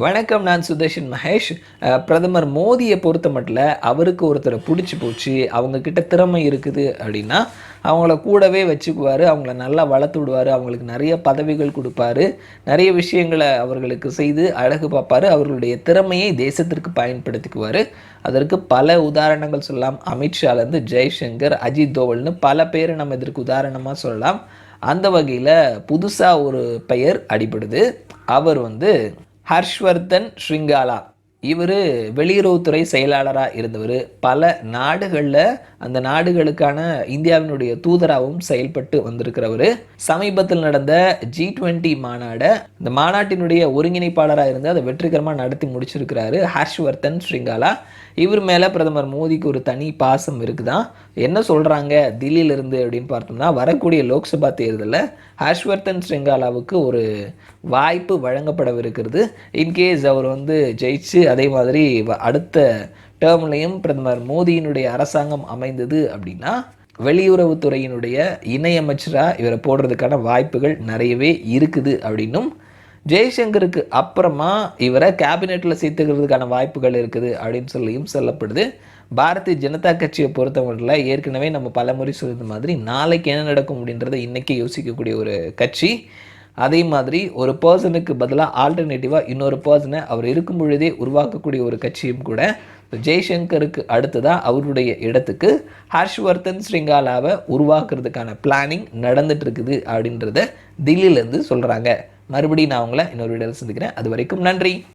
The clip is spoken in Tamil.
வணக்கம். நான் சுதர்ஷன் மகேஷ். பிரதமர் மோடியை பொறுத்த மட்டும் அவருக்கு ஒருத்தரை பிடிச்சி போச்சு, அவங்கக்கிட்ட திறமை இருக்குது அப்படின்னா அவங்கள கூடவே வச்சுக்குவார், அவங்கள நல்லா வளர்த்து விடுவார், அவங்களுக்கு நிறைய பதவிகள் கொடுப்பாரு, நிறைய விஷயங்களை அவர்களுக்கு செய்து அழகு பார்ப்பார், அவர்களுடைய திறமையை தேசத்திற்கு பயன்படுத்திக்குவார். அதற்கு பல உதாரணங்கள் சொல்லலாம். அமித்ஷாலேருந்து ஜெய்சங்கர், அஜித் தோவல்னு பல பேர் நம்ம இதற்கு உதாரணமாக சொல்லலாம். அந்த வகையில் புதுசாக ஒரு பெயர் அடிபடுது. அவர் ஹர்ஷ்வர்தன் ஸ்ரிங்காலா. இவர் வெளியுறவுத்துறை செயலாளராக இருந்தவர். பல நாடுகளில் அந்த நாடுகளுக்கான இந்தியாவினுடைய தூதராகவும் செயல்பட்டு வந்திருக்கிறவர். சமீபத்தில் நடந்த G20 மாநாடை, இந்த மாநாட்டினுடைய ஒருங்கிணைப்பாளராக இருந்து அதை வெற்றிகரமாக நடத்தி முடிச்சிருக்கிறாரு ஹர்ஷ்வர்தன் ஸ்ரிங்காலா. இவர் மேலே பிரதமர் மோடிக்கு ஒரு தனி பாசம் இருக்குதான். என்ன சொல்கிறாங்க தில்லியிலிருந்து அப்படின்னு பார்த்தோம்னா, வரக்கூடிய லோக்சபா தேர்தலில் ஹர்ஷ்வர்தன் ஸ்ரிங்காலாவுக்கு ஒரு வாய்ப்பு வழங்கப்படவிருக்கிறது. இன்கேஸ் அவர் ஜெயிச்சு அதே மாதிரி அடுத்த டேர்ம்லையும் பிரதமர் மோடியினுடைய அரசாங்கம் அமைந்தது அப்படின்னா வெளியுறவுத்துறையினுடைய இணையமைச்சராக இவரை போடுறதுக்கான வாய்ப்புகள் நிறையவே இருக்குது அப்படின்னும், ஜெய்சங்கருக்கு அப்புறமா இவரை கேபினெட்டில் சேர்த்துக்கிறதுக்கான வாய்ப்புகள் இருக்குது அப்படின்னு சொல்லியும் சொல்லப்படுது. பாரதிய ஜனதா கட்சியை பொறுத்தவரையில் ஏற்கனவே நம்ம பலமுறை சொல்லுறது மாதிரி நாளைக்கு என்ன நடக்கும் அப்படின்றத இன்றைக்கி யோசிக்கக்கூடிய ஒரு கட்சி. அதே மாதிரி ஒரு பர்சனுக்கு பதிலாக ஆல்டர்னேட்டிவாக இன்னொரு பர்சனை அவர் இருக்கும் பொழுதே உருவாக்கக்கூடிய ஒரு கட்சியும் கூட. ஜெய்சங்கருக்கு அடுத்ததாக அவருடைய இடத்துக்கு ஹர்ஷ்வர்தன் ஸ்ரிங்காலாவை உருவாக்குறதுக்கான பிளானிங் நடந்துட்டு இருக்குது அப்படின்றத தில்லியிலேருந்து சொல்கிறாங்க. மறுபடியும் நான் உங்களை இன்னொரு வீடியோவில் சந்திக்கிறேன். அது வரைக்கும் நன்றி.